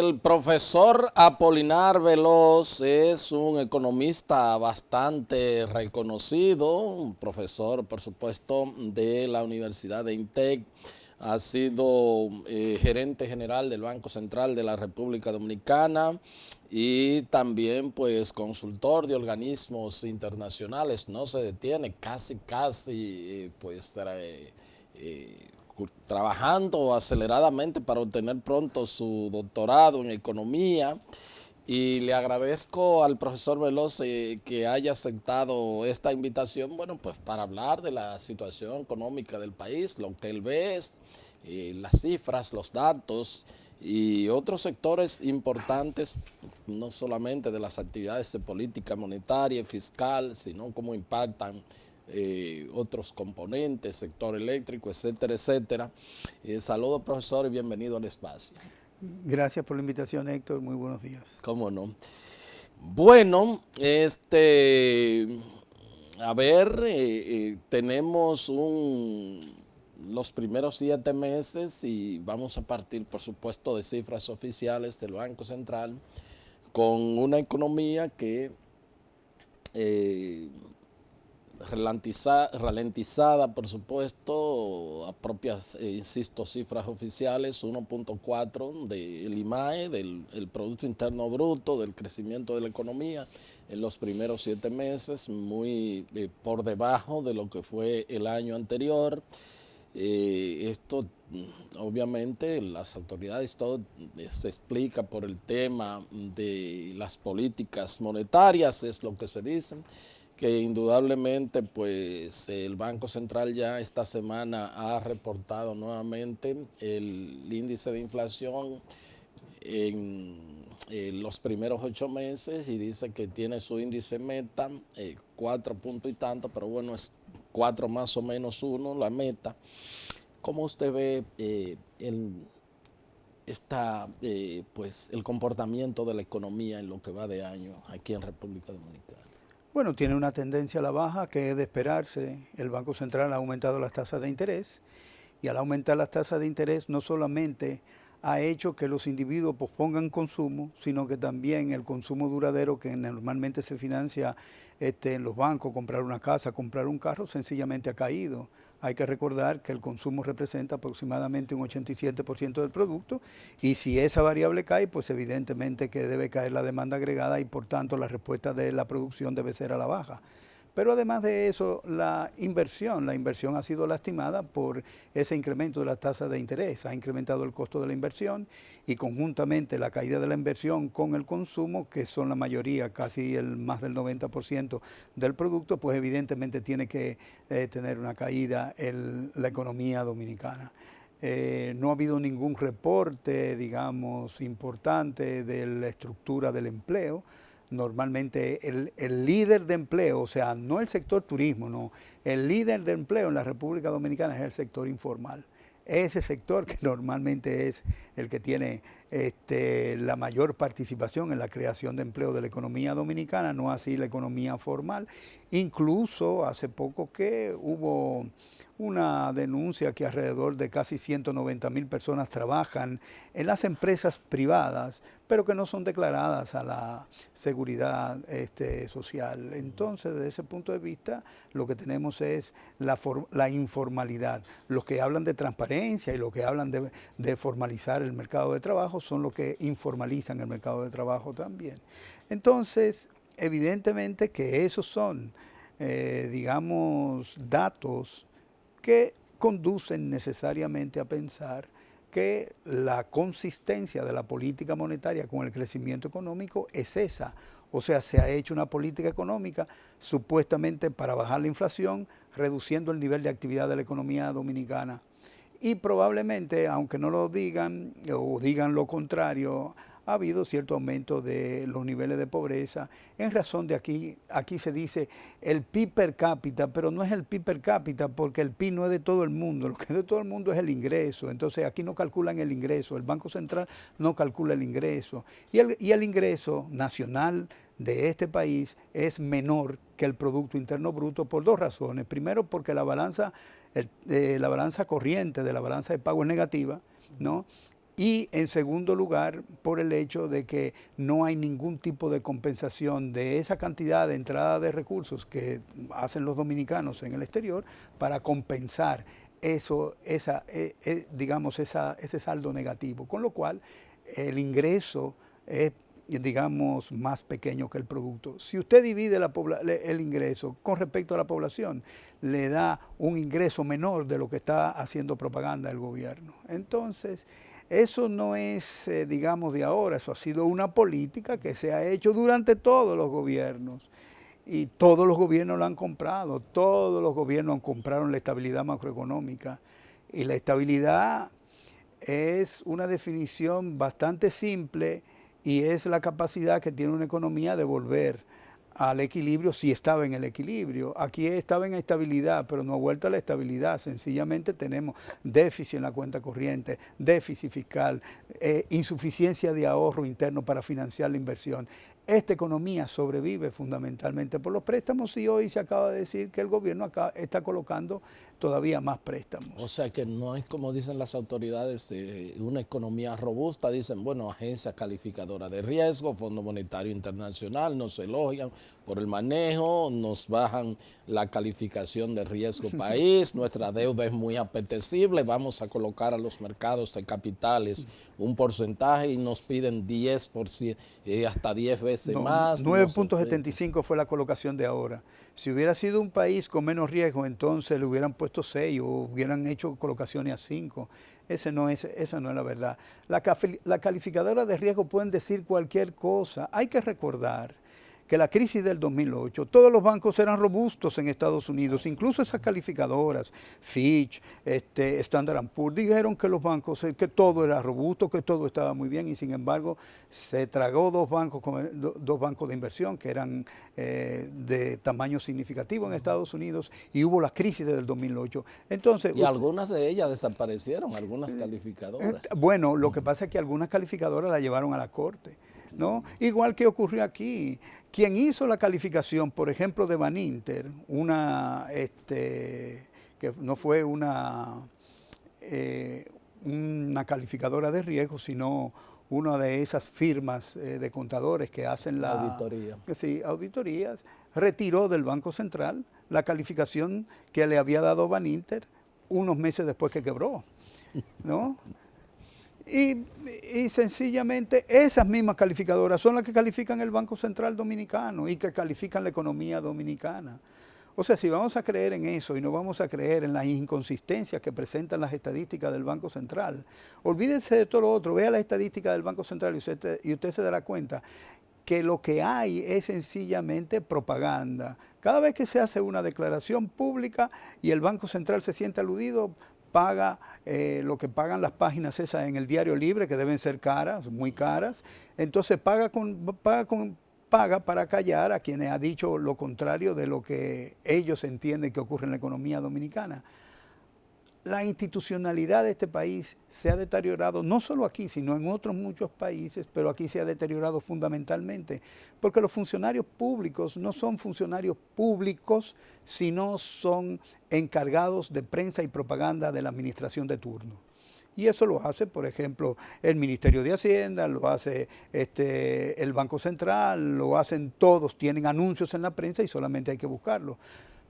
El profesor Apolinar Veloz es un economista bastante reconocido, un profesor, por supuesto, de la Universidad de INTEC. Ha sido gerente general del Banco Central de la República Dominicana y también pues consultor de organismos internacionales. No se detiene, casi pues trabajando aceleradamente para obtener pronto su doctorado en economía. Y le agradezco al profesor Veloz que haya aceptado esta invitación, bueno, pues para hablar de la situación económica del país, lo que él ve es las cifras, los datos y otros sectores importantes, no solamente de las actividades de política monetaria y fiscal, sino cómo impactan otros componentes, sector eléctrico, etcétera, etcétera. Saludos, profesor, y bienvenido al espacio. Gracias por la invitación, Héctor. Muy buenos días. ¿Cómo no? Bueno, a ver, tenemos los primeros 7 meses y vamos a partir, por supuesto, de cifras oficiales del Banco Central con una economía que ralentizada, por supuesto, a propias, insisto, cifras oficiales, 1.4 del IMAE, del Producto Interno Bruto, del crecimiento de la economía en los primeros 7 meses, muy por debajo de lo que fue el año anterior. Esto, obviamente, las autoridades, todo se explica por el tema de las políticas monetarias, es lo que se dice, que indudablemente pues el Banco Central ya esta semana ha reportado nuevamente el índice de inflación en los primeros 8 meses y dice que tiene su índice meta 4 puntos y tanto, pero bueno, es 4 más o menos 1 la meta. ¿Cómo usted ve pues el comportamiento de la economía en lo que va de año aquí en República Dominicana? Bueno, tiene una tendencia a la baja que es de esperarse. El Banco Central ha aumentado las tasas de interés y al aumentar las tasas de interés no solamente ha hecho que los individuos pospongan consumo, sino que también el consumo duradero que normalmente se financia en los bancos, comprar una casa, comprar un carro, sencillamente ha caído. Hay que recordar que el consumo representa aproximadamente un 87% del producto y si esa variable cae, pues evidentemente que debe caer la demanda agregada y por tanto la respuesta de la producción debe ser a la baja. Pero además de eso, la inversión ha sido lastimada por ese incremento de las tasas de interés. Ha incrementado el costo de la inversión y conjuntamente la caída de la inversión con el consumo, que son la mayoría, casi más del 90% del producto, pues evidentemente tiene que tener una caída en la economía dominicana. No ha habido ningún reporte, digamos, importante de la estructura del empleo. Normalmente el líder de empleo, o sea, no el sector turismo, no, el líder de empleo en la República Dominicana es el sector informal. Ese sector que normalmente es el que tiene la mayor participación en la creación de empleo de la economía dominicana, no así la economía formal. Incluso hace poco que hubo una denuncia que alrededor de casi 190,000 personas trabajan en las empresas privadas, pero que no son declaradas a la seguridad social. Entonces, desde ese punto de vista, lo que tenemos es la informalidad. Los que hablan de transparencia y los que hablan de formalizar el mercado de trabajo son los que informalizan el mercado de trabajo también. Entonces, evidentemente que esos son, digamos, datos que conducen necesariamente a pensar que la consistencia de la política monetaria con el crecimiento económico es esa. O sea, se ha hecho una política económica supuestamente para bajar la inflación, reduciendo el nivel de actividad de la economía dominicana. Y probablemente, aunque no lo digan o digan lo contrario, ha habido cierto aumento de los niveles de pobreza en razón de aquí se dice el PIB per cápita, pero no es el PIB per cápita porque el PIB no es de todo el mundo, lo que es de todo el mundo es el ingreso. Entonces aquí no calculan el ingreso, el Banco Central no calcula el ingreso y el ingreso nacional de este país es menor que el Producto Interno Bruto por 2 razones. Primero, porque la balanza corriente de la balanza de pago es negativa, ¿no? Y en segundo lugar, por el hecho de que no hay ningún tipo de compensación de esa cantidad de entrada de recursos que hacen los dominicanos en el exterior para compensar eso, digamos, ese saldo negativo. Con lo cual, el ingreso es, digamos, más pequeño que el producto. Si usted divide el ingreso con respecto a la población, le da un ingreso menor de lo que está haciendo propaganda el gobierno. Entonces, eso no es, digamos, de ahora, eso ha sido una política que se ha hecho durante todos los gobiernos. Y todos los gobiernos lo han comprado, todos los gobiernos compraron la estabilidad macroeconómica. Y la estabilidad es una definición bastante simple y es la capacidad que tiene una economía de volver al equilibrio si estaba en el equilibrio. Aquí estaba en estabilidad, pero no ha vuelto a la estabilidad. Sencillamente tenemos déficit en la cuenta corriente, déficit fiscal, insuficiencia de ahorro interno para financiar la inversión. Esta economía sobrevive fundamentalmente por los préstamos y hoy se acaba de decir que el gobierno está colocando todavía más préstamos. O sea que no hay, como dicen las autoridades, una economía robusta. Dicen, bueno, agencia calificadora de riesgo, Fondo Monetario Internacional, nos elogian por el manejo, nos bajan la calificación de riesgo país, nuestra deuda es muy apetecible, vamos a colocar a los mercados de capitales un porcentaje y nos piden 10%, hasta 10 veces más. 9.75 fue la colocación de ahora. Si hubiera sido un país con menos riesgo, entonces le hubieran puesto 6 o hubieran hecho colocaciones a 5. Esa no es la verdad. La calificadora de riesgo pueden decir cualquier cosa. Hay que recordar que la crisis del 2008, todos los bancos eran robustos en Estados Unidos, incluso esas calificadoras, Fitch, Standard & Poor's, dijeron que los bancos, que todo era robusto, que todo estaba muy bien, y sin embargo se tragó dos bancos de inversión que eran de tamaño significativo en Estados Unidos, y hubo la crisis del 2008. Entonces, y algunas de ellas desaparecieron, algunas calificadoras. Bueno, lo que pasa es que algunas calificadoras la llevaron a la corte, ¿no? Igual que ocurrió aquí. Quien hizo la calificación, por ejemplo, de Baninter, que no fue una calificadora de riesgo, sino una de esas firmas de contadores que hacen la auditoría. Sí, auditorías, retiró del Banco Central la calificación que le había dado Baninter unos meses después que quebró, ¿no? Y sencillamente esas mismas calificadoras son las que califican el Banco Central Dominicano y que califican la economía dominicana. O sea, si vamos a creer en eso y no vamos a creer en las inconsistencias que presentan las estadísticas del Banco Central, olvídense de todo lo otro, vea la estadística del Banco Central y usted se dará cuenta que lo que hay es sencillamente propaganda. Cada vez que se hace una declaración pública y el Banco Central se siente aludido, paga lo que pagan las páginas esas en el Diario Libre, que deben ser caras, muy caras. Entonces paga para callar a quienes ha dicho lo contrario de lo que ellos entienden que ocurre en la economía dominicana. La institucionalidad de este país se ha deteriorado, no solo aquí, sino en otros muchos países, pero aquí se ha deteriorado fundamentalmente, porque los funcionarios públicos no son funcionarios públicos, sino son encargados de prensa y propaganda de la administración de turno. Y eso lo hace, por ejemplo, el Ministerio de Hacienda, lo hace el Banco Central, lo hacen todos, tienen anuncios en la prensa y solamente hay que buscarlo.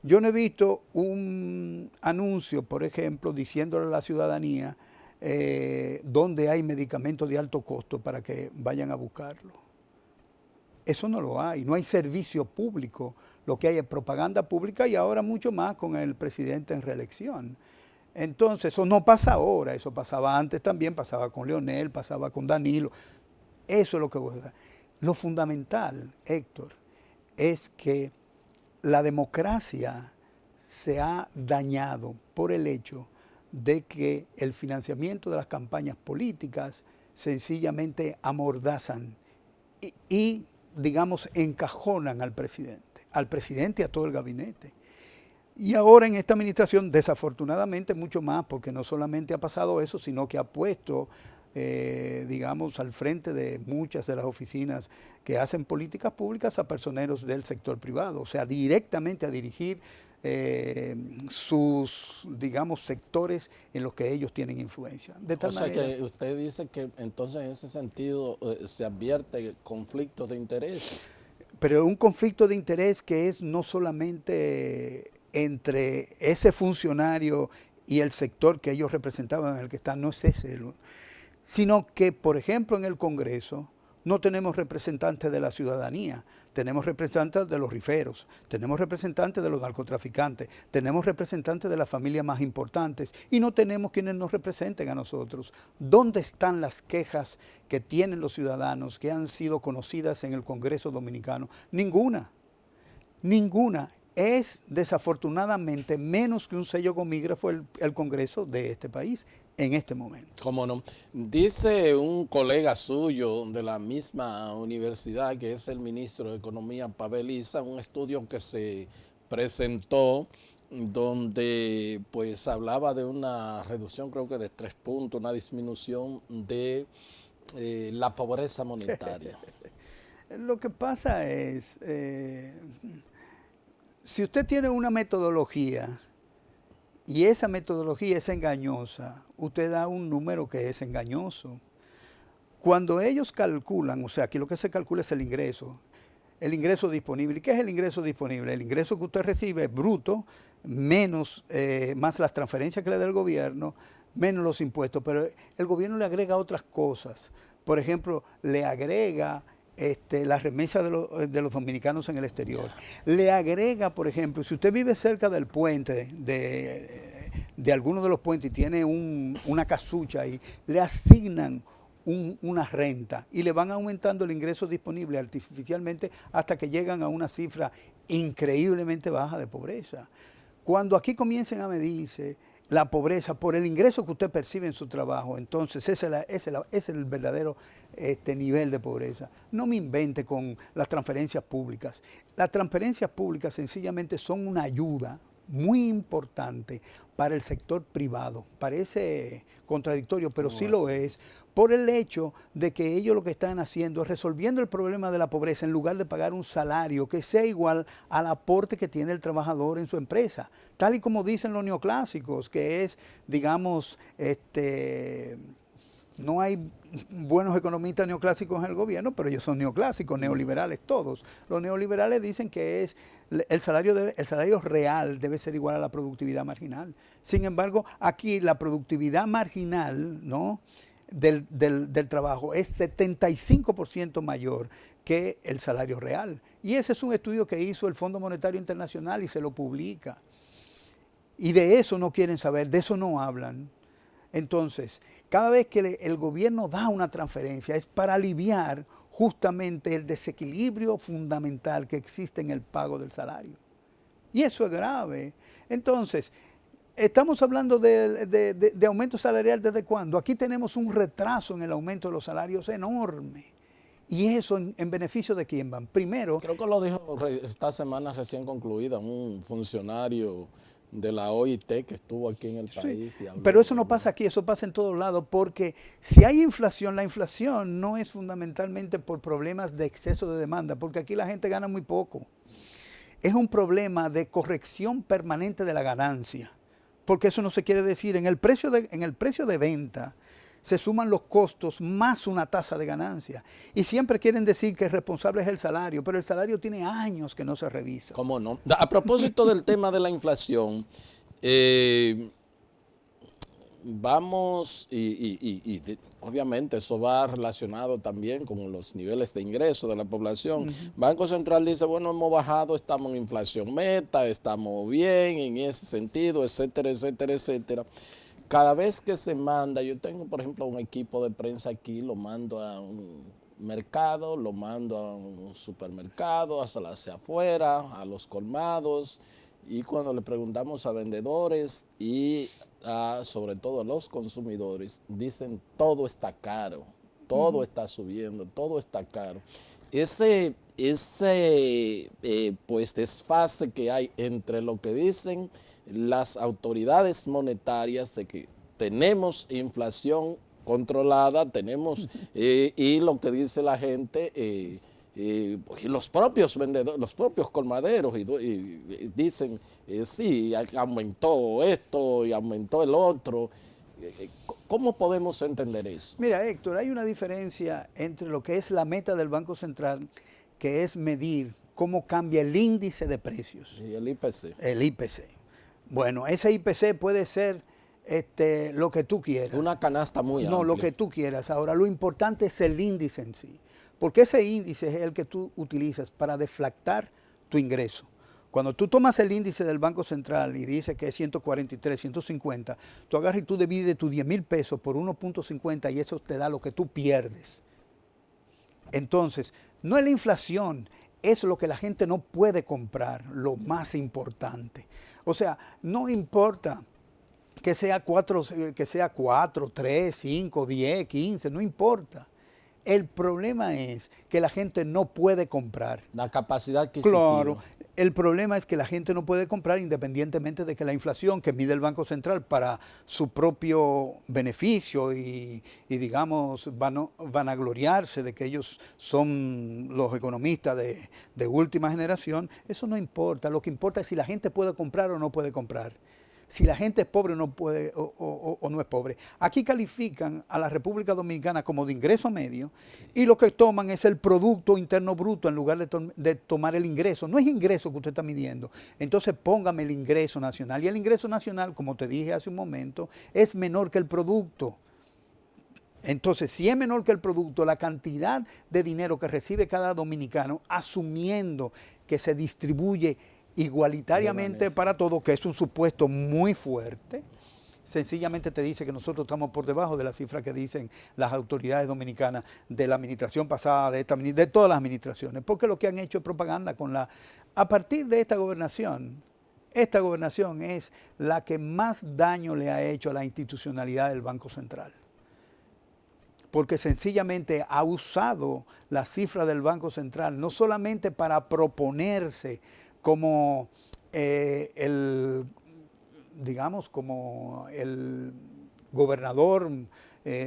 Yo no he visto un anuncio, por ejemplo, diciéndole a la ciudadanía dónde hay medicamentos de alto costo para que vayan a buscarlo. Eso no lo hay, no hay servicio público, lo que hay es propaganda pública y ahora mucho más con el presidente en reelección. Entonces, eso no pasa ahora, eso pasaba antes también, pasaba con Leonel, pasaba con Danilo. Eso es lo que voy a decir. Lo fundamental, Héctor, es que la democracia se ha dañado por el hecho de que el financiamiento de las campañas políticas sencillamente amordazan y digamos, encajonan al presidente y a todo el gabinete. Y ahora en esta administración, desafortunadamente, mucho más, porque no solamente ha pasado eso, sino que ha puesto digamos, al frente de muchas de las oficinas que hacen políticas públicas a personeros del sector privado, o sea, directamente a dirigir sus, digamos, sectores en los que ellos tienen influencia. De tal manera, que usted dice que entonces en ese sentido se advierte conflictos de intereses. Pero un conflicto de interés que es no solamente entre ese funcionario y el sector que ellos representaban en el que están, no es ese, sino que, por ejemplo, en el Congreso no tenemos representantes de la ciudadanía, tenemos representantes de los riferos, tenemos representantes de los narcotraficantes, tenemos representantes de las familias más importantes y no tenemos quienes nos representen a nosotros. ¿Dónde están las quejas que tienen los ciudadanos que han sido conocidas en el Congreso Dominicano? Ninguna, ninguna. Es desafortunadamente menos que un sello gomígrafo el Congreso de este país en este momento. ¿Cómo no? Dice un colega suyo de la misma universidad, que es el ministro de Economía, Pavel Issa, un estudio que se presentó donde pues hablaba de una reducción, creo que de 3 puntos, una disminución de la pobreza monetaria. Lo que pasa es, si usted tiene una metodología y esa metodología es engañosa, usted da un número que es engañoso. Cuando ellos calculan, o sea, aquí lo que se calcula es el ingreso disponible. ¿Y qué es el ingreso disponible? El ingreso que usted recibe es bruto, menos, más las transferencias que le da el gobierno, menos los impuestos, pero el gobierno le agrega otras cosas. Por ejemplo, le agrega la remesa de los dominicanos en el exterior. Le agrega, por ejemplo, si usted vive cerca del puente, de alguno de los puentes y tiene una casucha ahí, le asignan una renta y le van aumentando el ingreso disponible artificialmente hasta que llegan a una cifra increíblemente baja de pobreza. Cuando aquí comiencen a medirse la pobreza por el ingreso que usted percibe en su trabajo, entonces ese es el verdadero nivel de pobreza. No me invente con las transferencias públicas. Las transferencias públicas sencillamente son una ayuda muy importante para el sector privado. Parece contradictorio, pero sí lo es, por el hecho de que ellos lo que están haciendo es resolviendo el problema de la pobreza en lugar de pagar un salario que sea igual al aporte que tiene el trabajador en su empresa. Tal y como dicen los neoclásicos, que es, digamos, no hay buenos economistas neoclásicos en el gobierno, pero ellos son neoclásicos, neoliberales todos. Los neoliberales dicen que el salario real debe ser igual a la productividad marginal. Sin embargo, aquí la productividad marginal, ¿no?, del trabajo es 75% mayor que el salario real. Y ese es un estudio que hizo el Fondo Monetario Internacional y se lo publica. Y de eso no quieren saber, de eso no hablan. Entonces, cada vez que el gobierno da una transferencia es para aliviar justamente el desequilibrio fundamental que existe en el pago del salario. Y eso es grave. Entonces, estamos hablando de aumento salarial ¿desde cuándo? Aquí tenemos un retraso en el aumento de los salarios enorme. ¿Y eso en beneficio de quién van? Primero... Creo que lo dijo esta semana recién concluida un funcionario de la OIT que estuvo aquí en el país. Sí, pero eso no pasa aquí, eso pasa en todos lados, porque si hay inflación, la inflación no es fundamentalmente por problemas de exceso de demanda, porque aquí la gente gana muy poco. Es un problema de corrección permanente de la ganancia, porque eso no se quiere decir. En el precio de venta se suman los costos más una tasa de ganancia. Y siempre quieren decir que el responsable es el salario, pero el salario tiene años que no se revisa. ¿Cómo no? A propósito del tema de la inflación, vamos, obviamente eso va relacionado también con los niveles de ingreso de la población. Banco Central dice, bueno, hemos bajado, estamos en inflación meta, estamos bien en ese sentido, etcétera, etcétera, etcétera. Cada vez que se manda, yo tengo por ejemplo un equipo de prensa aquí, lo mando a un mercado, lo mando a un supermercado, hacia afuera, a los colmados, y cuando le preguntamos a vendedores y sobre todo a los consumidores, dicen todo está caro, todo está subiendo, todo está caro. Ese pues desfase que hay entre lo que dicen las autoridades monetarias de que tenemos inflación controlada, tenemos, y lo que dice la gente, y los propios vendedores, los propios colmaderos, y dicen, sí, aumentó esto y aumentó el otro. ¿Cómo podemos entender eso? Mira, Héctor, hay una diferencia entre lo que es la meta del Banco Central, que es medir cómo cambia el índice de precios. Y el IPC. El IPC. Bueno, ese IPC puede ser lo que tú quieras. Una canasta muy amplia. No, lo que tú quieras. Ahora, lo importante es el índice en sí, porque ese índice es el que tú utilizas para deflactar tu ingreso. Cuando tú tomas el índice del Banco Central y dice que es 143, 150, tú agarras y tú divides tus 10,000 pesos por 1.50 y eso te da lo que tú pierdes. Entonces, no es la inflación, es lo que la gente no puede comprar, lo más importante. O sea, no importa que sea 4, 3, 5, 10, 15, no importa. El problema es que la gente no puede comprar. La capacidad adquisitiva. Claro, el problema es que la gente no puede comprar independientemente de que la inflación que mide el Banco Central para su propio beneficio y digamos, vanagloriarse de que ellos son los economistas de última generación, eso no importa. Lo que importa es si la gente puede comprar o no puede comprar. Si la gente es pobre no puede, o no es pobre. Aquí califican a la República Dominicana como de ingreso medio y lo que toman es el Producto Interno Bruto en lugar de tomar el ingreso. No es ingreso que usted está midiendo. Entonces póngame el ingreso nacional. Y el ingreso nacional, como te dije hace un momento, es menor que el producto. Entonces, si es menor que el producto, la cantidad de dinero que recibe cada dominicano, asumiendo que se distribuye igualitariamente para todos, que es un supuesto muy fuerte, sencillamente te dice que nosotros estamos por debajo de la cifra que dicen las autoridades dominicanas de la administración pasada, de todas las administraciones, porque lo que han hecho es propaganda con a partir de esta gobernación es la que más daño le ha hecho a la institucionalidad del Banco Central. Porque sencillamente ha usado la cifra del Banco Central no solamente para proponerse como como el gobernador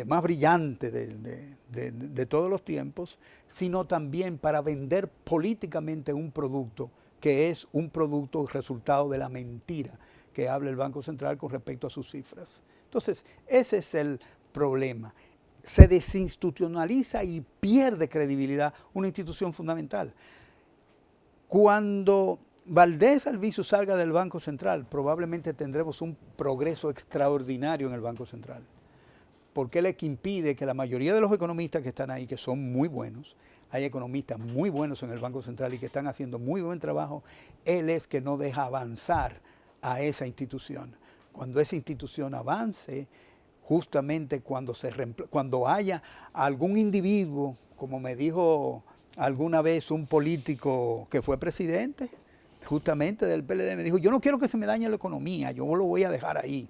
más brillante de todos los tiempos, sino también para vender políticamente un producto que es un producto resultado de la mentira que habla el Banco Central con respecto a sus cifras. Entonces, ese es el problema. Se desinstitucionaliza y pierde credibilidad una institución fundamental. Cuando Valdés Albizu salga del Banco Central, probablemente tendremos un progreso extraordinario en el Banco Central, porque él es que impide que la mayoría de los economistas que están ahí, que son muy buenos, hay economistas muy buenos en el Banco Central y que están haciendo muy buen trabajo, él es que no deja avanzar a esa institución. Cuando esa institución avance, justamente cuando haya algún individuo, como me dijo alguna vez un político que fue presidente, justamente del PLD, me dijo, yo no quiero que se me dañe la economía, yo lo voy a dejar ahí,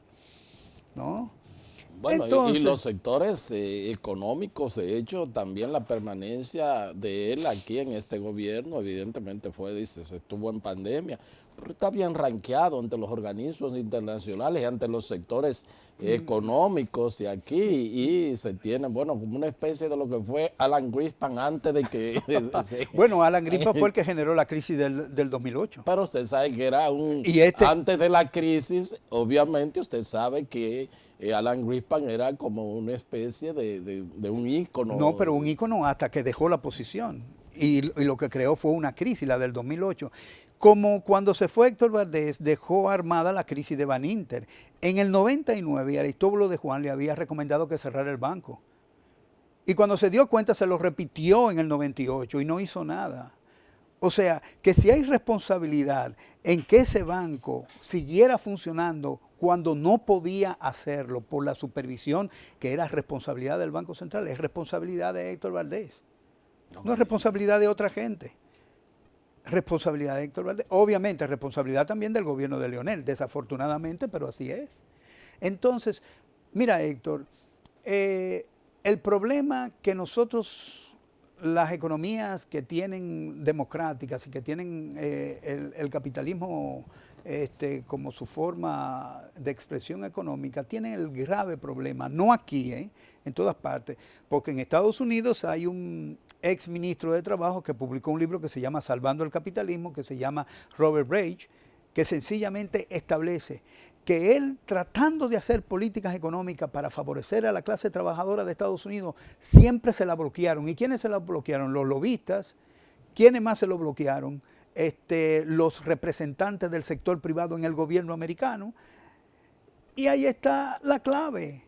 ¿no? Bueno, entonces, y los sectores económicos, de hecho, también la permanencia de él aquí en este gobierno, evidentemente se estuvo en pandemia, pero está bien rankeado ante los organismos internacionales y ante los sectores económicos de aquí, y se tiene, bueno, como una especie de lo que fue Alan Greenspan antes de que... Bueno, Alan Greenspan fue el que generó la crisis del 2008. Pero usted sabe que era antes de la crisis, obviamente usted sabe que Alan Greenspan era como una especie de un ícono. No, pero un ícono hasta que dejó la posición. Y lo que creó fue una crisis, la del 2008. Como cuando se fue Héctor Valdés, dejó armada la crisis de Baninter. En el 99, Aristóbulo de Juan le había recomendado que cerrara el banco. Y cuando se dio cuenta, se lo repitió en el 98 y no hizo nada. O sea, que si hay responsabilidad en que ese banco siguiera funcionando cuando no podía hacerlo por la supervisión que era responsabilidad del Banco Central, es responsabilidad de Héctor Valdés. No es responsabilidad de otra gente. Responsabilidad de Héctor Valdés. Obviamente, responsabilidad también del gobierno de Leonel, desafortunadamente, pero así es. Entonces, mira, Héctor, el problema que nosotros, las economías que tienen democráticas y que tienen el capitalismo como su forma de expresión económica, tienen el grave problema, no aquí, en todas partes, porque en Estados Unidos hay un ex ministro de Trabajo que publicó un libro que se llama Salvando el Capitalismo, que se llama Robert Reich, que sencillamente establece que él, tratando de hacer políticas económicas para favorecer a la clase trabajadora de Estados Unidos, siempre se la bloquearon. ¿Y quiénes se la bloquearon? Los lobistas. ¿Quiénes más se lo bloquearon? Los representantes del sector privado en el gobierno americano. Y ahí está la clave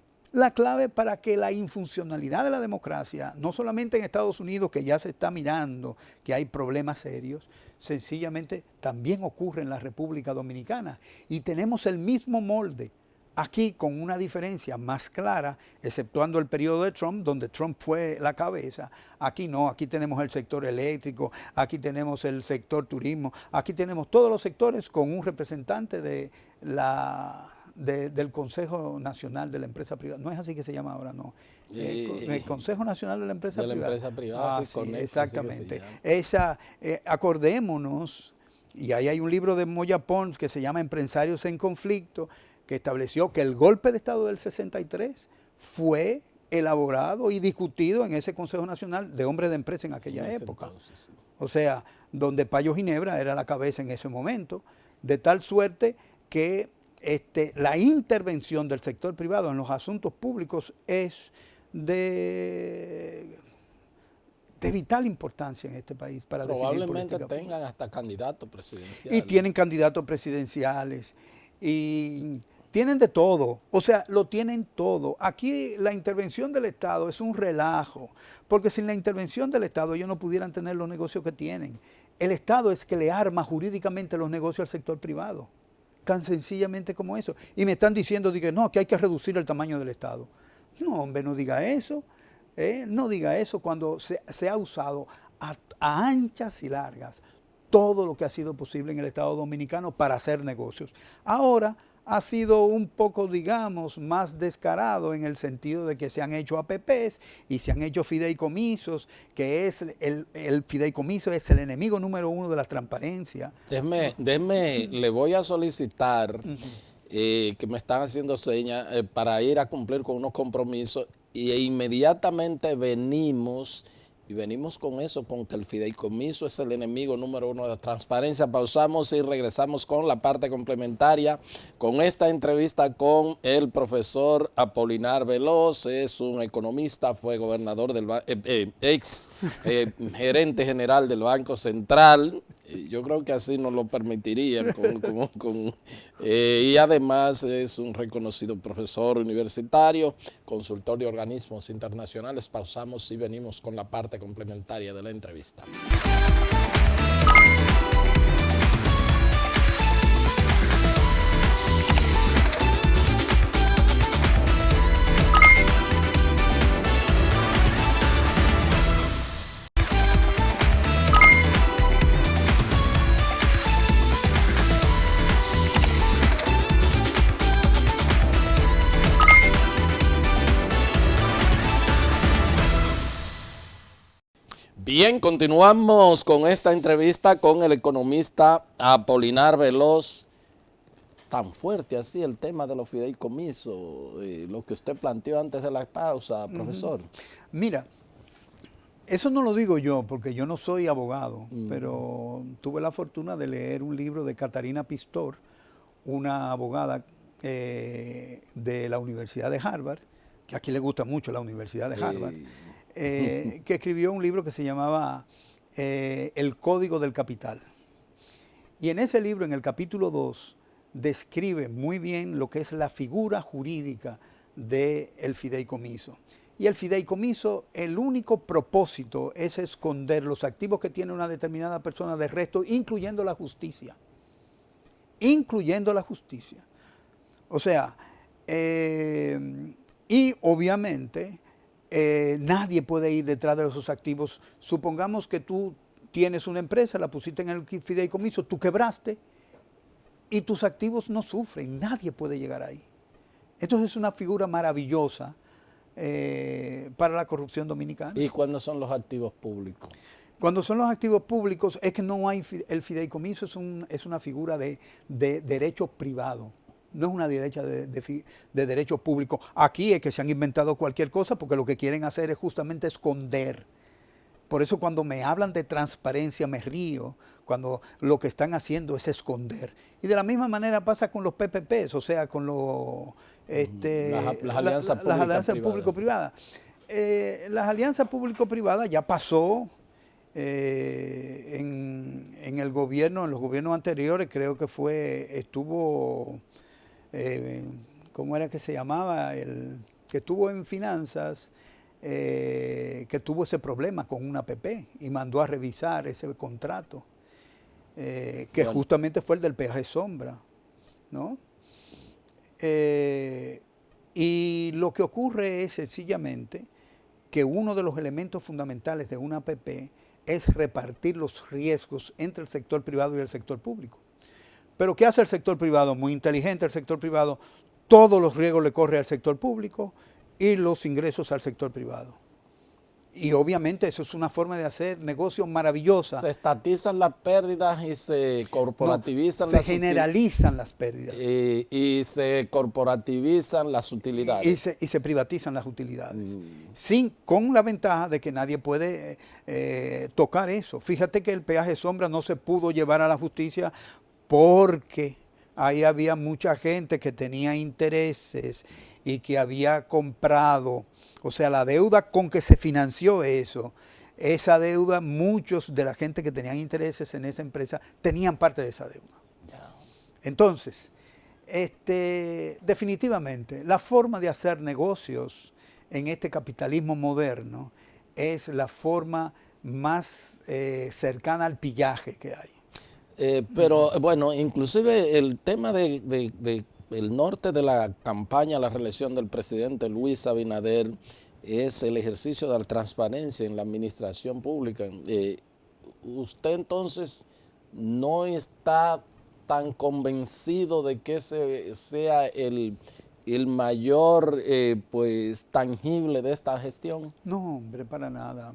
para que la infuncionalidad de la democracia, no solamente en Estados Unidos, que ya se está mirando que hay problemas serios, sencillamente también ocurre en la República Dominicana. Y tenemos el mismo molde, aquí con una diferencia más clara, exceptuando el periodo de Trump, donde Trump fue la cabeza. Aquí no, aquí tenemos el sector eléctrico, aquí tenemos el sector turismo, aquí tenemos todos los sectores con un representante del Consejo Nacional de la Empresa Privada. No es así que se llama ahora, no. El Consejo Nacional de la Empresa Privada. De la Empresa Privada, sí, exactamente. Acordémonos, y ahí hay un libro de Moya Pons que se llama Empresarios en Conflicto, que estableció que el golpe de Estado del 63 fue elaborado y discutido en ese Consejo Nacional de Hombres de Empresa en aquella época. Entonces, sí. O sea, donde Payo Ginebra era la cabeza en ese momento, de tal suerte que la intervención del sector privado en los asuntos públicos es de vital importancia en este país para probablemente tengan hasta candidatos presidenciales. Y tienen candidatos presidenciales y tienen de todo, o sea, lo tienen todo. Aquí la intervención del Estado es un relajo, porque sin la intervención del Estado ellos no pudieran tener los negocios que tienen. El Estado es que le arma jurídicamente los negocios al sector privado, tan sencillamente como eso. Y me están diciendo que no, que hay que reducir el tamaño del Estado. No, hombre, no diga eso. No diga eso cuando se ha usado a anchas y largas todo lo que ha sido posible en el Estado Dominicano para hacer negocios. Ahora ha sido un poco, digamos, más descarado en el sentido de que se han hecho APPs y se han hecho fideicomisos, que es el fideicomiso es el enemigo número uno de la transparencia. Le voy a solicitar que me están haciendo señas para ir a cumplir con unos compromisos y inmediatamente venimos con eso, con que el fideicomiso es el enemigo número uno de la transparencia. Pausamos y regresamos con la parte complementaria, con esta entrevista con el profesor Apolinar Veloz. Es un economista, fue gobernador ex gerente general del Banco Central. Yo creo que así nos lo permitirían. Y además es un reconocido profesor universitario, consultor de organismos internacionales. Pausamos y venimos con la parte complementaria de la entrevista. Bien, continuamos con esta entrevista con el economista Apolinar Veloz. Tan fuerte así el tema de los fideicomisos, lo que usted planteó antes de la pausa, profesor. Mira, eso no lo digo yo porque yo no soy abogado, pero tuve la fortuna de leer un libro de Catarina Pistor, una abogada de la Universidad de Harvard, que aquí le gusta mucho la Universidad de Harvard. Que escribió un libro que se llamaba El Código del Capital. Y en ese libro, en el capítulo 2, describe muy bien lo que es la figura jurídica del fideicomiso. Y el fideicomiso, el único propósito es esconder los activos que tiene una determinada persona del resto, incluyendo la justicia. Incluyendo la justicia. O sea, y obviamente nadie puede ir detrás de esos activos. Supongamos que tú tienes una empresa, la pusiste en el fideicomiso, tú quebraste y tus activos no sufren, nadie puede llegar ahí. Entonces es una figura maravillosa para la corrupción dominicana. ¿Y cuándo son los activos públicos? Cuando son los activos públicos es que no hay, el fideicomiso es una figura de derecho privado, no es una derecha de derecho público. Aquí es que se han inventado cualquier cosa porque lo que quieren hacer es justamente esconder. Por eso cuando me hablan de transparencia me río, cuando lo que están haciendo es esconder. Y de la misma manera pasa con los PPPs, o sea, con las alianzas público-privadas. Las alianzas público-privadas ya pasó en el gobierno, en los gobiernos anteriores, creo que estuvo, ¿cómo era que se llamaba? El que estuvo en finanzas, que tuvo ese problema con una APP y mandó a revisar ese contrato, que bueno, justamente fue el del peaje sombra, ¿no? Y lo que ocurre es sencillamente que uno de los elementos fundamentales de una APP es repartir los riesgos entre el sector privado y el sector público. Pero ¿qué hace el sector privado? Muy inteligente el sector privado, todos los riesgos le corre al sector público y los ingresos al sector privado. Y obviamente eso es una forma de hacer negocio maravillosa. Se estatizan las pérdidas y se corporativizan se generalizan las pérdidas. Y se corporativizan las utilidades. Y se privatizan las utilidades. Con la ventaja de que nadie puede tocar eso. Fíjate que el peaje sombra no se pudo llevar a la justicia porque ahí había mucha gente que tenía intereses y que había comprado, o sea, la deuda con que se financió eso, esa deuda, muchos de la gente que tenían intereses en esa empresa tenían parte de esa deuda. Entonces, definitivamente, la forma de hacer negocios en este capitalismo moderno es la forma más cercana al pillaje que hay. Pero bueno, inclusive el tema el norte de la campaña a la reelección del presidente Luis Abinader es el ejercicio de la transparencia en la administración pública. ¿Usted entonces no está tan convencido de que ese sea el mayor pues tangible de esta gestión? No, hombre, para nada.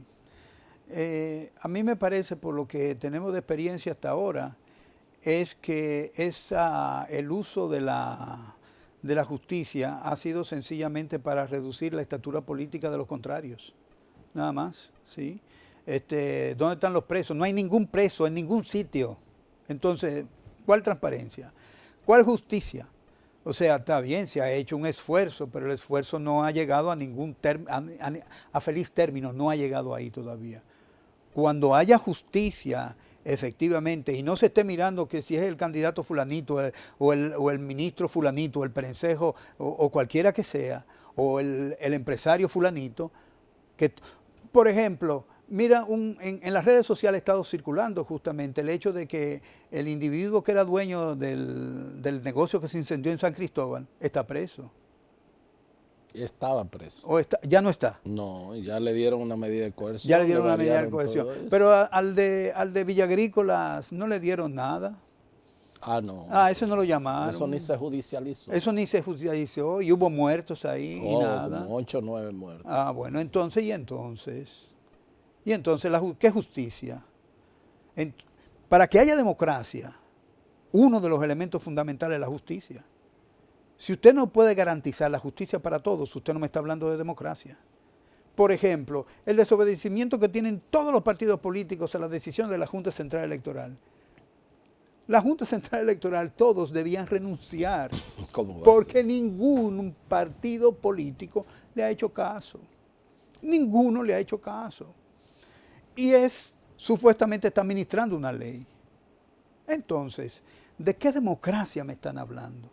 A mí me parece, por lo que tenemos de experiencia hasta ahora, es que el uso de la justicia ha sido sencillamente para reducir la estatura política de los contrarios, nada más, ¿sí? ¿Dónde están los presos? No hay ningún preso en ningún sitio. Entonces, ¿cuál transparencia? ¿Cuál justicia? O sea, está bien, se ha hecho un esfuerzo, pero el esfuerzo no ha llegado a a feliz término, no ha llegado ahí todavía. Cuando haya justicia, efectivamente, y no se esté mirando que si es el candidato fulanito o el ministro fulanito, o el perencejo o cualquiera que sea, o el empresario fulanito, que, por ejemplo, mira, en las redes sociales ha estado circulando justamente el hecho de que el individuo que era dueño del negocio que se incendió en San Cristóbal está preso. Estaba preso. ¿Ya no está? No, ya le dieron una medida de coerción. Ya le dieron una medida de coerción. Pero al de Villa Agrícolas no le dieron nada. Ah, no. Ah, eso no lo llamaron. Eso ni se judicializó. Eso ni se judicializó y hubo muertos ahí y nada. Como 8 o 9 muertos. Ah, bueno, entonces, ¿y entonces? ¿Qué justicia? Para que haya democracia, uno de los elementos fundamentales es la justicia. Si usted no puede garantizar la justicia para todos, usted no me está hablando de democracia. Por ejemplo, el desobedecimiento que tienen todos los partidos políticos a la decisión de la Junta Central Electoral. La Junta Central Electoral, todos debían renunciar. ¿Cómo va porque a ser? ningún partido político le ha hecho caso. Ninguno le ha hecho caso. Y supuestamente está administrando una ley. Entonces, ¿de qué democracia me están hablando?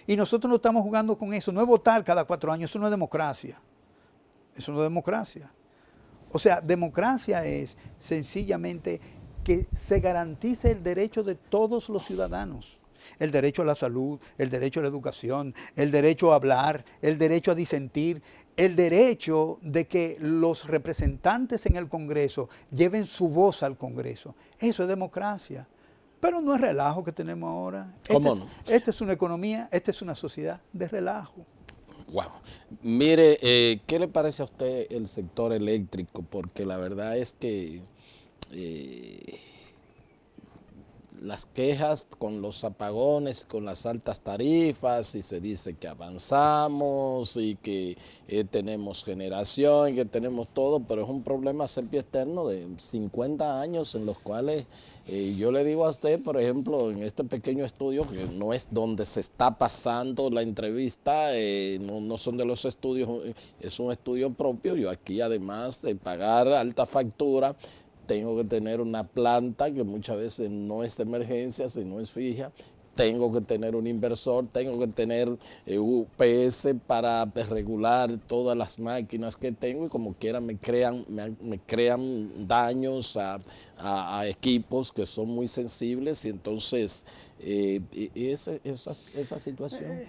Y nosotros no estamos jugando con eso. No es votar cada 4 años, eso no es democracia. Eso no es democracia. O sea, democracia es sencillamente que se garantice el derecho de todos los ciudadanos. El derecho a la salud, el derecho a la educación, el derecho a hablar, el derecho a disentir, el derecho de que los representantes en el Congreso lleven su voz al Congreso. Eso es democracia. Pero no es relajo que tenemos ahora. ¿Cómo no? Esta es una economía, esta es una sociedad de relajo. Wow. Mire, ¿qué le parece a usted el sector eléctrico? Porque la verdad es que eh, las quejas con los apagones, con las altas tarifas, y se dice que avanzamos y que tenemos generación, que tenemos todo, pero es un problema sempiterno de 50 años en los cuales yo le digo a usted, por ejemplo, en este pequeño estudio, que no es donde se está pasando la entrevista, no son de los estudios, es un estudio propio. Yo aquí, además de pagar alta factura, tengo que tener una planta que muchas veces no es de emergencia, sino es fija. Tengo que tener un inversor, tengo que tener UPS para regular todas las máquinas que tengo, y como quiera me crean daños a equipos que son muy sensibles, y entonces esa situación.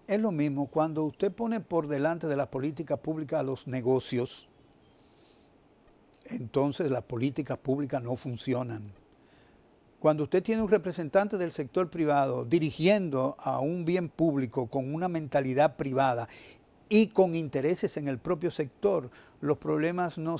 Es lo mismo, cuando usted pone por delante de la política pública a los negocios, entonces las políticas públicas no funcionan. Cuando usted tiene un representante del sector privado dirigiendo a un bien público con una mentalidad privada y con intereses en el propio sector, los problemas no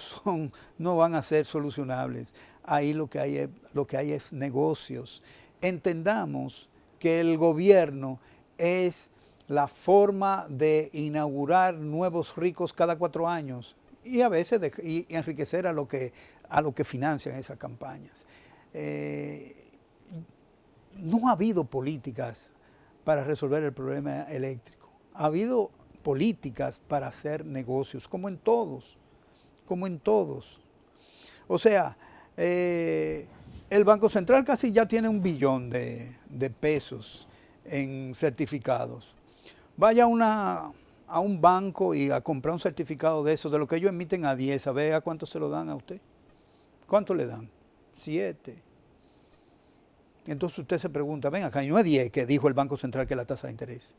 van a ser solucionables. Ahí lo que hay es negocios. Entendamos que el gobierno es la forma de inaugurar nuevos ricos cada 4 años y a veces y enriquecer a lo que financian esas campañas. No ha habido políticas para resolver el problema eléctrico. Ha habido políticas para hacer negocios, como en todos. O sea, el Banco Central casi ya tiene 1 billón de pesos en certificados. Vaya a un banco y a comprar un certificado de esos, de lo que ellos emiten a 10, a ver a cuánto se lo dan a usted. ¿Cuánto le dan? 7. Entonces usted se pregunta, ven acá, y no es 10 que dijo el Banco Central que es la tasa de interés.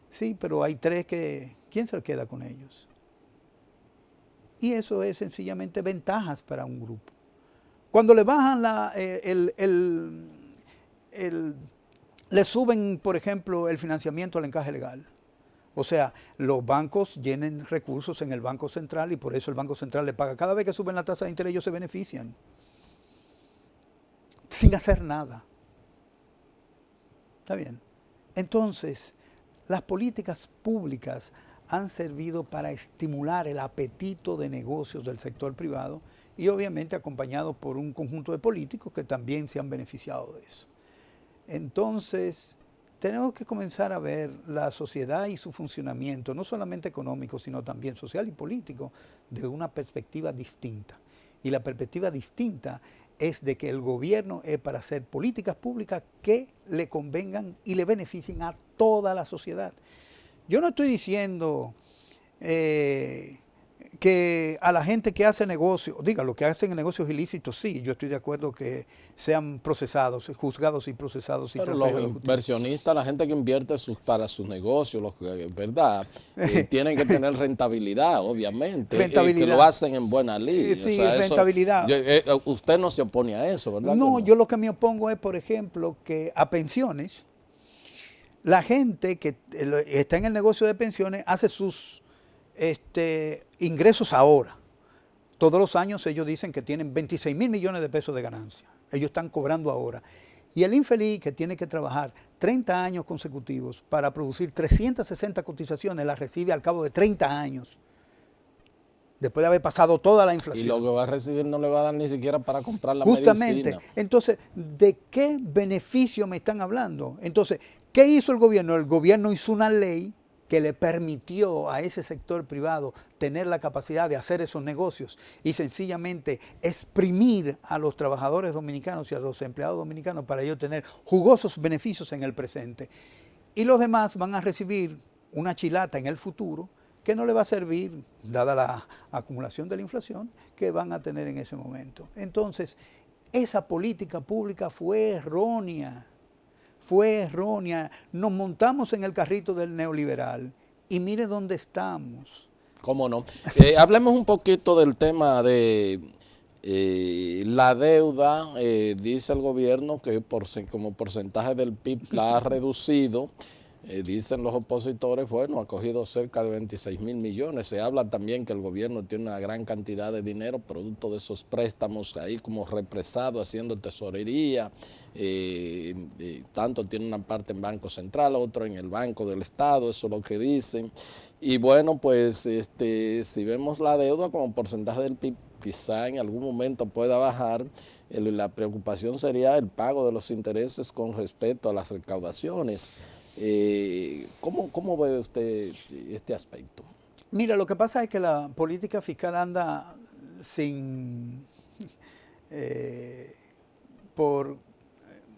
Sí, pero hay 3 que, ¿quién se queda con ellos? Y eso es sencillamente ventajas para un grupo. Cuando le bajan le suben, por ejemplo, el financiamiento al encaje legal. O sea, los bancos tienen recursos en el Banco Central y por eso el Banco Central le paga. Cada vez que suben la tasa de interés, ellos se benefician. Sin hacer nada. ¿Está bien? Entonces, las políticas públicas han servido para estimular el apetito de negocios del sector privado y obviamente acompañados por un conjunto de políticos que también se han beneficiado de eso. Entonces, tenemos que comenzar a ver la sociedad y su funcionamiento, no solamente económico, sino también social y político, de una perspectiva distinta. Y la perspectiva distinta es de que el gobierno es para hacer políticas públicas que le convengan y le beneficien a toda la sociedad. Yo no estoy diciendo que a la gente que hace negocios, los que hacen negocios ilícitos, sí, yo estoy de acuerdo que sean procesados, juzgados y procesados. Pero los inversionistas, la gente que invierte para sus negocios, los que, ¿verdad? Tienen que tener rentabilidad, obviamente. Rentabilidad. Que lo hacen en buena ley. Sí, o sea, rentabilidad. Usted no se opone a eso, ¿verdad? No, yo lo que me opongo es, por ejemplo, que a pensiones, la gente que está en el negocio de pensiones hace sus ingresos ahora. Todos los años ellos dicen que tienen 26,000 millones de pesos de ganancia. Ellos están cobrando ahora. Y el infeliz que tiene que trabajar 30 años consecutivos para producir 360 cotizaciones, las recibe al cabo de 30 años. Después de haber pasado toda la inflación. Y lo que va a recibir no le va a dar ni siquiera para comprar la Justamente. medicina. Entonces, ¿de qué beneficio me están hablando? Entonces, ¿qué hizo el gobierno? El gobierno hizo una ley que le permitió a ese sector privado tener la capacidad de hacer esos negocios y sencillamente exprimir a los trabajadores dominicanos y a los empleados dominicanos para ellos tener jugosos beneficios en el presente. Y los demás van a recibir una chilata en el futuro que no le va a servir, dada la acumulación de la inflación que van a tener en ese momento. Entonces, esa política pública fue errónea. Nos montamos en el carrito del neoliberal y mire dónde estamos. ¿Cómo no? Hablemos un poquito del tema de la deuda. Dice el gobierno que como porcentaje del PIB la ha reducido. Dicen los opositores, bueno, ha cogido cerca de 26.000 millones. Se habla también que el gobierno tiene una gran cantidad de dinero producto de esos préstamos ahí como represado, haciendo tesorería. Tanto tiene una parte en Banco Central, otro en el Banco del Estado, eso es lo que dicen. Y bueno, pues si vemos la deuda como porcentaje del PIB, quizá en algún momento pueda bajar. La preocupación sería el pago de los intereses con respecto a las recaudaciones. ¿Cómo ve usted este aspecto? Mira, lo que pasa es que la política fiscal anda sin, por,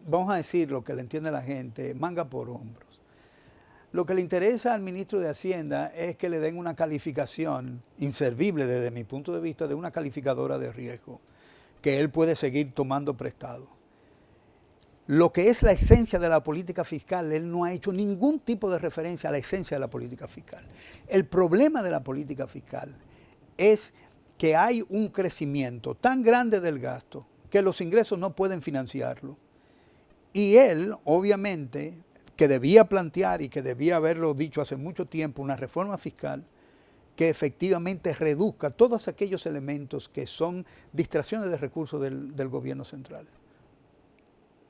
vamos a decir lo que le entiende la gente, manga por hombros. Lo que le interesa al ministro de Hacienda es que le den una calificación inservible desde mi punto de vista de una calificadora de riesgo, que él puede seguir tomando prestado. Lo que es la esencia de la política fiscal, él no ha hecho ningún tipo de referencia a la esencia de la política fiscal. El problema de la política fiscal es que hay un crecimiento tan grande del gasto que los ingresos no pueden financiarlo. Y él, obviamente, que debía plantear y que debía haberlo dicho hace mucho tiempo, una reforma fiscal que efectivamente reduzca todos aquellos elementos que son distracciones de recursos del gobierno central.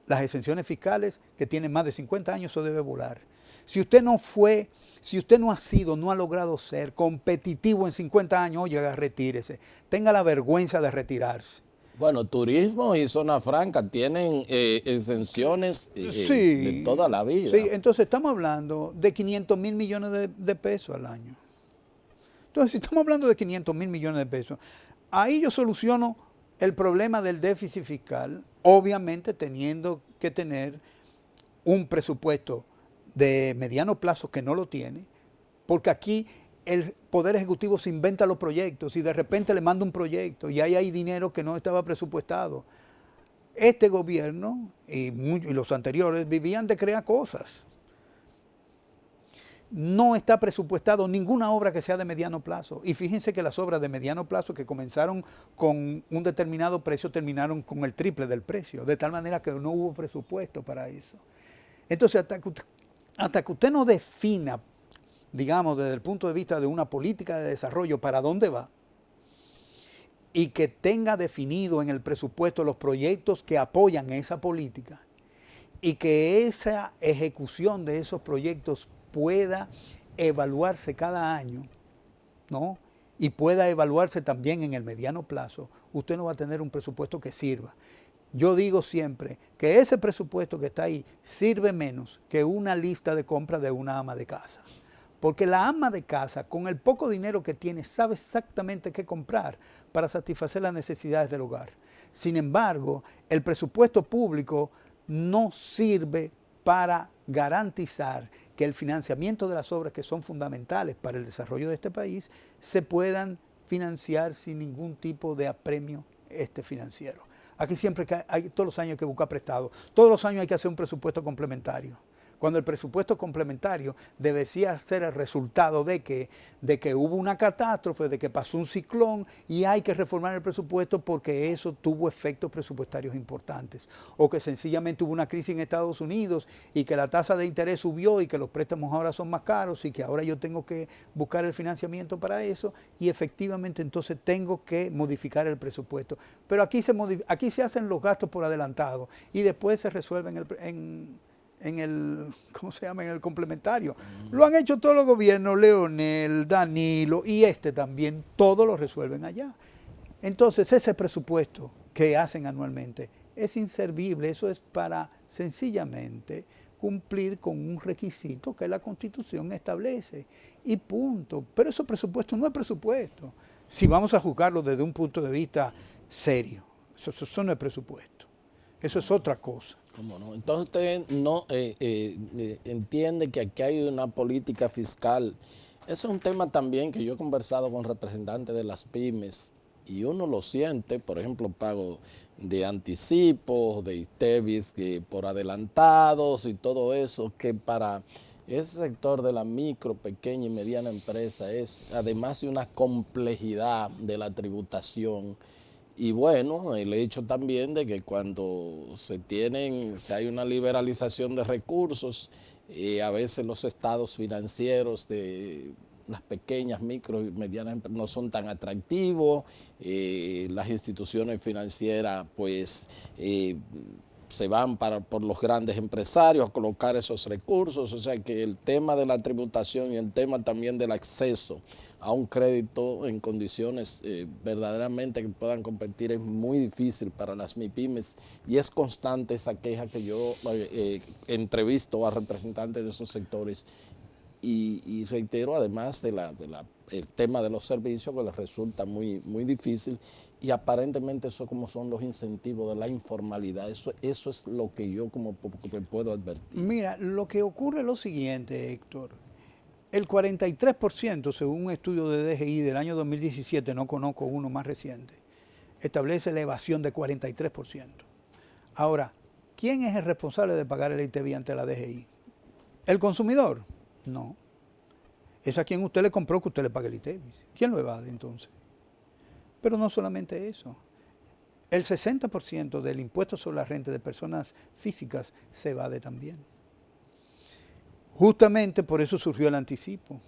Las exenciones fiscales que tienen más de 50 años, eso debe volar. Si usted no ha sido, no ha logrado ser competitivo en 50 años, oye, retírese. Tenga la vergüenza de retirarse. Bueno, turismo y zona franca tienen exenciones de toda la vida. Sí, entonces estamos hablando de 500.000 millones de pesos al año. Entonces, si estamos hablando de 500.000 millones de pesos, ahí yo soluciono el problema del déficit fiscal, obviamente teniendo que tener un presupuesto de mediano plazo que no lo tiene, porque aquí el Poder Ejecutivo se inventa los proyectos y de repente le manda un proyecto y ahí hay dinero que no estaba presupuestado. Este gobierno y los anteriores vivían de crear cosas. No está presupuestado ninguna obra que sea de mediano plazo. Y fíjense que las obras de mediano plazo que comenzaron con un determinado precio terminaron con el triple del precio, de tal manera que no hubo presupuesto para eso. Entonces, hasta que usted no defina, digamos, desde el punto de vista de una política de desarrollo para dónde va, y que tenga definido en el presupuesto los proyectos que apoyan esa política, y que esa ejecución de esos proyectos pueda evaluarse cada año, ¿no? Y pueda evaluarse también en el mediano plazo, usted no va a tener un presupuesto que sirva. Yo digo siempre que ese presupuesto que está ahí sirve menos que una lista de compra de una ama de casa. Porque la ama de casa, con el poco dinero que tiene, sabe exactamente qué comprar para satisfacer las necesidades del hogar. Sin embargo, el presupuesto público no sirve para garantizar que el financiamiento de las obras que son fundamentales para el desarrollo de este país se puedan financiar sin ningún tipo de apremio financiero. Aquí siempre hay, todos los años hay que buscar prestado, todos los años hay que hacer un presupuesto complementario. Cuando el presupuesto complementario debería ser el resultado de que hubo una catástrofe, de que pasó un ciclón y hay que reformar el presupuesto porque eso tuvo efectos presupuestarios importantes. O que sencillamente hubo una crisis en Estados Unidos y que la tasa de interés subió y que los préstamos ahora son más caros y que ahora yo tengo que buscar el financiamiento para eso y efectivamente entonces tengo que modificar el presupuesto. Pero aquí se hacen los gastos por adelantado y después se resuelven en el complementario. Lo han hecho todos los gobiernos, Leonel, Danilo y también, todos lo resuelven allá. Entonces ese presupuesto que hacen anualmente es inservible, eso es para sencillamente cumplir con un requisito que la Constitución establece y punto. Pero ese presupuesto no es presupuesto, si vamos a juzgarlo desde un punto de vista serio. Eso no es presupuesto, eso es otra cosa. ¿Cómo no? Entonces usted no entiende que aquí hay una política fiscal. Ese es un tema también que yo he conversado con representantes de las pymes y uno lo siente, por ejemplo, pago de anticipos, de ITEVIS por adelantados y todo eso, que para ese sector de la micro, pequeña y mediana empresa es además de una complejidad de la tributación. Y bueno, el hecho también de que cuando se hay una liberalización de recursos A veces los estados financieros de las pequeñas, micro y medianas empresas no son tan atractivos, las instituciones financieras pues se van por los grandes empresarios a colocar esos recursos, o sea que el tema de la tributación y el tema también del acceso a un crédito en condiciones verdaderamente que puedan competir es muy difícil para las MIPYMES, y es constante esa queja que yo entrevisto a representantes de esos sectores y reitero, además el tema de los servicios, que les resulta muy, muy difícil, y aparentemente eso como son los incentivos de la informalidad, eso es lo que yo como puedo advertir. Mira, lo que ocurre es lo siguiente, Héctor. El 43%, según un estudio de DGI del año 2017, no conozco uno más reciente, establece la evasión de 43%. Ahora, ¿quién es el responsable de pagar el ITV ante la DGI? ¿El consumidor? No. Es a quien usted le compró que usted le pague el ITV. ¿Quién lo evade entonces? Pero no solamente eso. El 60% del impuesto sobre la renta de personas físicas se evade también. Justamente por eso surgió el anticipo.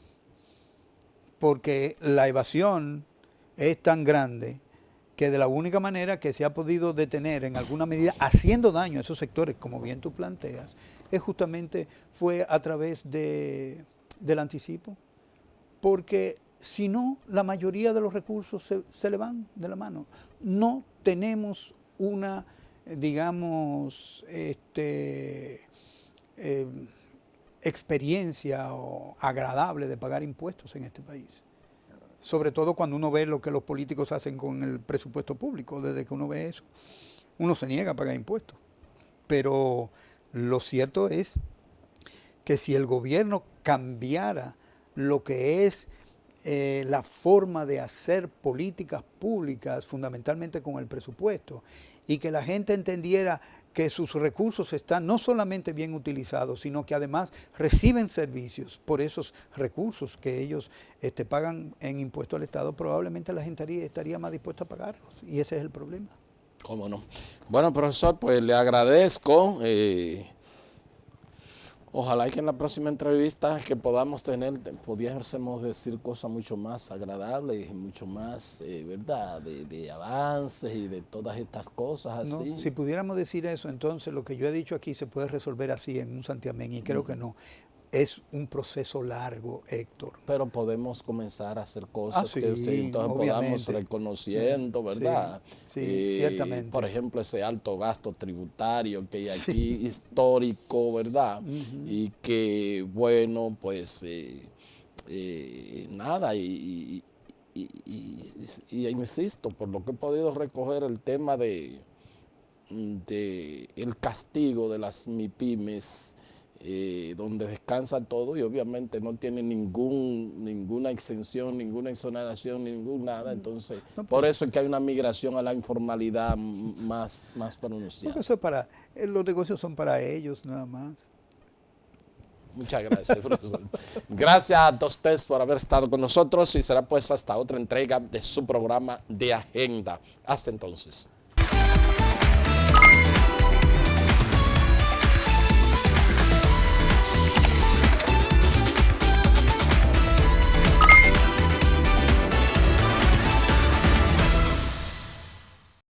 Porque la evasión es tan grande que de la única manera que se ha podido detener en alguna medida, haciendo daño a esos sectores, como bien tú planteas, es justamente fue a través del anticipo. Porque si no, la mayoría de los recursos se le van de la mano. No tenemos una, digamos, experiencia agradable de pagar impuestos en este país. Sobre todo cuando uno ve lo que los políticos hacen con el presupuesto público. Desde que uno ve eso, uno se niega a pagar impuestos. Pero lo cierto es que si el gobierno cambiara lo que es la forma de hacer políticas públicas, fundamentalmente con el presupuesto, y que la gente entendiera que sus recursos están no solamente bien utilizados, sino que además reciben servicios por esos recursos que ellos pagan en impuesto al Estado, probablemente la gente estaría más dispuesta a pagarlos, y ese es el problema. ¿Cómo no? Bueno, profesor, pues le agradezco. Ojalá que en la próxima entrevista que podamos tener, pudiésemos decir cosas mucho más agradables y mucho más, ¿verdad?, de avances y de todas estas cosas así. No, si pudiéramos decir eso, entonces lo que yo he dicho aquí se puede resolver así en un santiamén, y creo que no. Es un proceso largo, Héctor. Pero podemos comenzar a hacer cosas sí, que entonces podamos reconociendo, ¿verdad? Sí, ciertamente. Por ejemplo, ese alto gasto tributario que hay aquí, histórico, ¿verdad? Y que, bueno, pues, nada, y insisto, por lo que he podido recoger el tema de el castigo de las MIPYMES, donde descansa todo y obviamente no tiene ninguna exención, ninguna exoneración, nada. Entonces, no, pues, por eso es que hay una migración a la informalidad más pronunciada. Porque eso es los negocios son para ellos nada más. Muchas gracias, profesor. Gracias a ustedes por haber estado con nosotros, y será pues hasta otra entrega de su programa de Agenda. Hasta entonces.